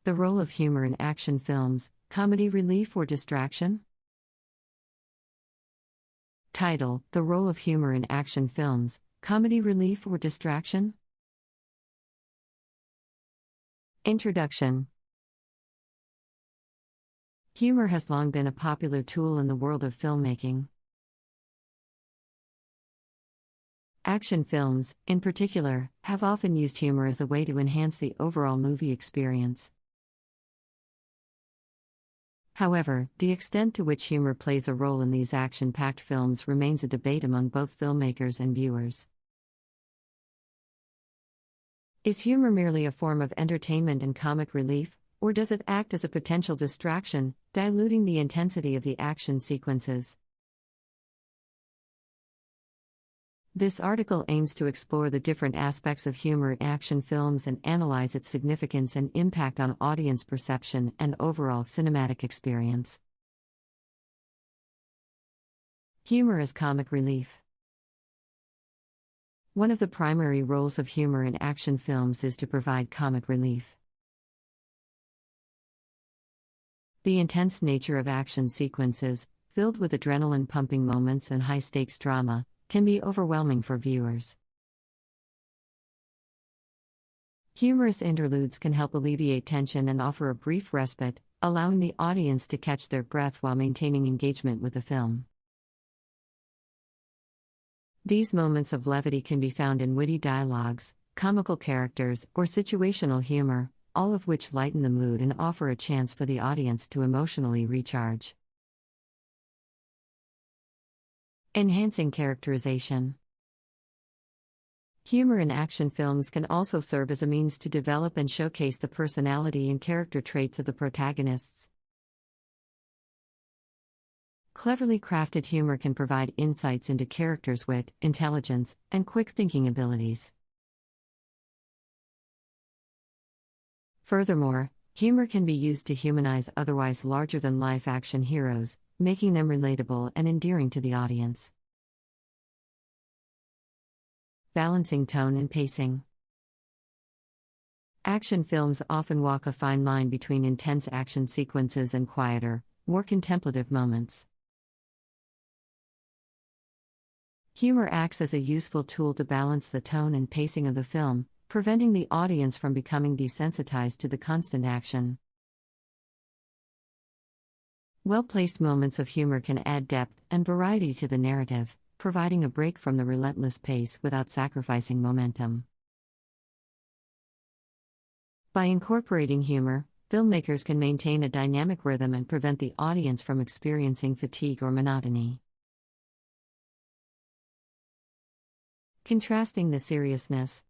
The role of humor in action films, comedy relief or distraction? Title: The role of humor in action films, comedy relief or distraction? Introduction. Humor has long been a popular tool in the world of filmmaking. Action films, in particular, have often used humor as a way to enhance the overall movie experience. However, the extent to which humor plays a role in these action-packed films remains a debate among both filmmakers and viewers. Is humor merely a form of entertainment and comic relief, or does it act as a potential distraction, diluting the intensity of the action sequences? This article aims to explore the different aspects of humor in action films and analyze its significance and impact on audience perception and overall cinematic experience. Humor as comic relief. One of the primary roles of humor in action films is to provide comic relief. The intense nature of action sequences, filled with adrenaline-pumping moments and high-stakes drama, can be overwhelming for viewers. Humorous interludes can help alleviate tension and offer a brief respite, allowing the audience to catch their breath while maintaining engagement with the film. These moments of levity can be found in witty dialogues, comical characters, or situational humor, all of which lighten the mood and offer a chance for the audience to emotionally recharge. Enhancing characterization. Humor in action films can also serve as a means to develop and showcase the personality and character traits of the protagonists. Cleverly crafted humor can provide insights into characters' wit, intelligence, and quick thinking abilities. Furthermore, humor can be used to humanize otherwise larger-than-life action heroes, making them relatable and endearing to the audience. Balancing tone and pacing. Action films often walk a fine line between intense action sequences and quieter, more contemplative moments. Humor acts as a useful tool to balance the tone and pacing of the film, preventing the audience from becoming desensitized to the constant action. Well-placed moments of humor can add depth and variety to the narrative, providing a break from the relentless pace without sacrificing momentum. By incorporating humor, filmmakers can maintain a dynamic rhythm and prevent the audience from experiencing fatigue or monotony. Contrasting the seriousness.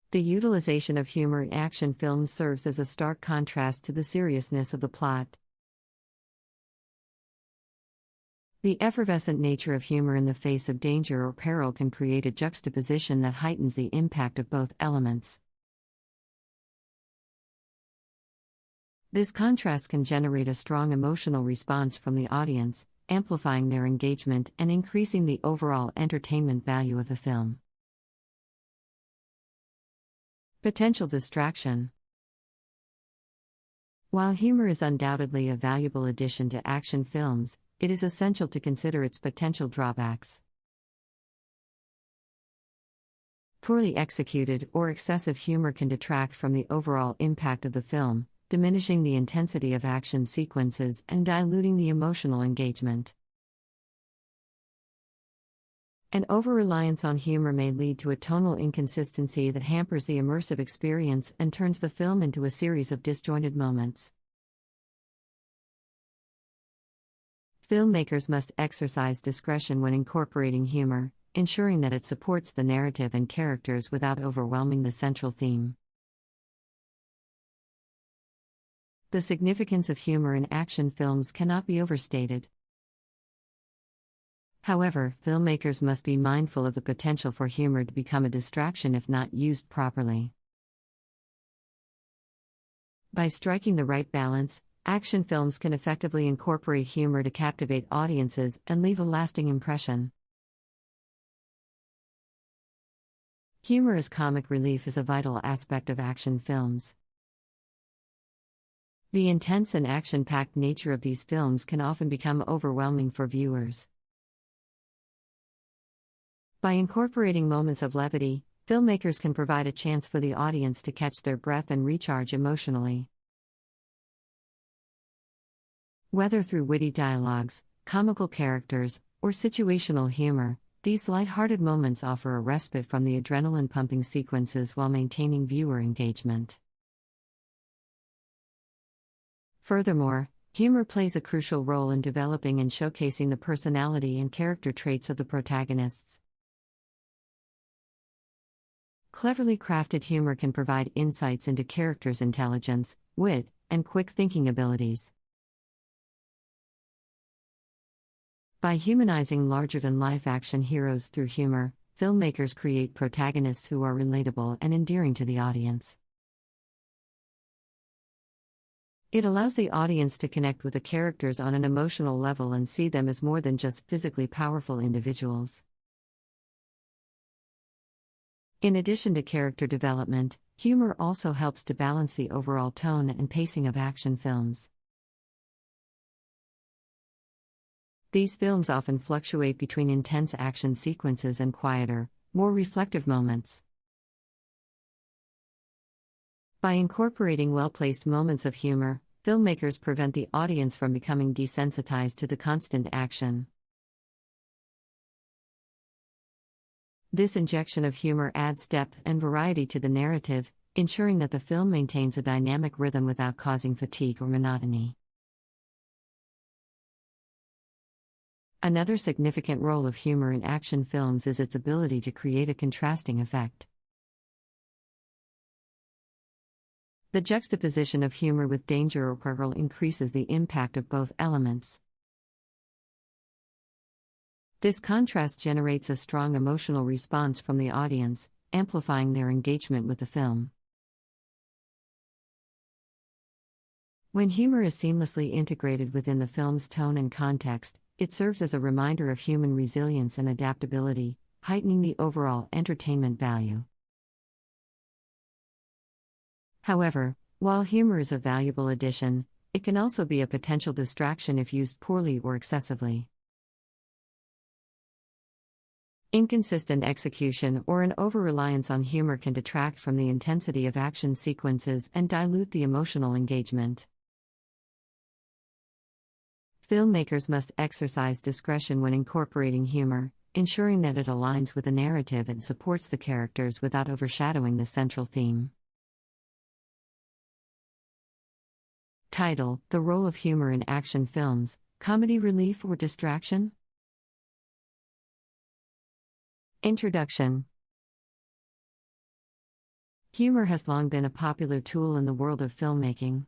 The utilization of humor in action films serves as a stark contrast to the seriousness of the plot. The effervescent nature of humor in the face of danger or peril can create a juxtaposition that heightens the impact of both elements. This contrast can generate a strong emotional response from the audience, amplifying their engagement and increasing the overall entertainment value of the film. Potential distraction. While humor is undoubtedly a valuable addition to action films, it is essential to consider its potential drawbacks. Poorly executed or excessive humor can detract from the overall impact of the film, diminishing the intensity of action sequences and diluting the emotional engagement. An over-reliance on humor may lead to a tonal inconsistency that hampers the immersive experience and turns the film into a series of disjointed moments. Filmmakers must exercise discretion when incorporating humor, ensuring that it supports the narrative and characters without overwhelming the central theme. The significance of humor in action films cannot be overstated. However, filmmakers must be mindful of the potential for humor to become a distraction if not used properly. By striking the right balance, action films can effectively incorporate humor to captivate audiences and leave a lasting impression. Humor as comic relief is a vital aspect of action films. The intense and action-packed nature of these films can often become overwhelming for viewers. By incorporating moments of levity, filmmakers can provide a chance for the audience to catch their breath and recharge emotionally. Whether through witty dialogues, comical characters, or situational humor, these light-hearted moments offer a respite from the adrenaline-pumping sequences while maintaining viewer engagement. Furthermore, humor plays a crucial role in developing and showcasing the personality and character traits of the protagonists. Cleverly crafted humor can provide insights into characters' intelligence, wit, and quick thinking abilities. By humanizing larger-than-life action heroes through humor, filmmakers create protagonists who are relatable and endearing to the audience. It allows the audience to connect with the characters on an emotional level and see them as more than just physically powerful individuals. In addition to character development, humor also helps to balance the overall tone and pacing of action films. These films often fluctuate between intense action sequences and quieter, more reflective moments. By incorporating well-placed moments of humor, filmmakers prevent the audience from becoming desensitized to the constant action. This injection of humor adds depth and variety to the narrative, ensuring that the film maintains a dynamic rhythm without causing fatigue or monotony. Another significant role of humor in action films is its ability to create a contrasting effect. The juxtaposition of humor with danger or peril increases the impact of both elements. This contrast generates a strong emotional response from the audience, amplifying their engagement with the film. When humor is seamlessly integrated within the film's tone and context, it serves as a reminder of human resilience and adaptability, heightening the overall entertainment value. However, while humor is a valuable addition, it can also be a potential distraction if used poorly or excessively. Inconsistent execution or an over-reliance on humor can detract from the intensity of action sequences and dilute the emotional engagement. Filmmakers must exercise discretion when incorporating humor, ensuring that it aligns with the narrative and supports the characters without overshadowing the central theme. Title: The role of humor in action films, comedy relief or distraction? Introduction. Humor has long been a popular tool in the world of filmmaking.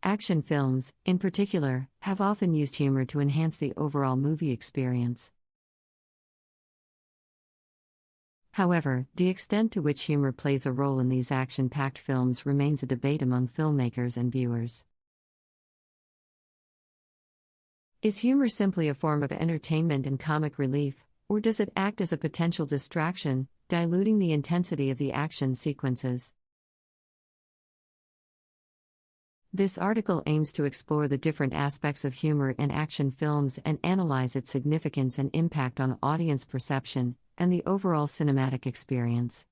Action films, in particular, have often used humor to enhance the overall movie experience. However, the extent to which humor plays a role in these action-packed films remains a debate among filmmakers and viewers. Is humor simply a form of entertainment and comic relief, or does it act as a potential distraction, diluting the intensity of the action sequences? This article aims to explore the different aspects of humor in action films and analyze its significance and impact on audience perception and the overall cinematic experience.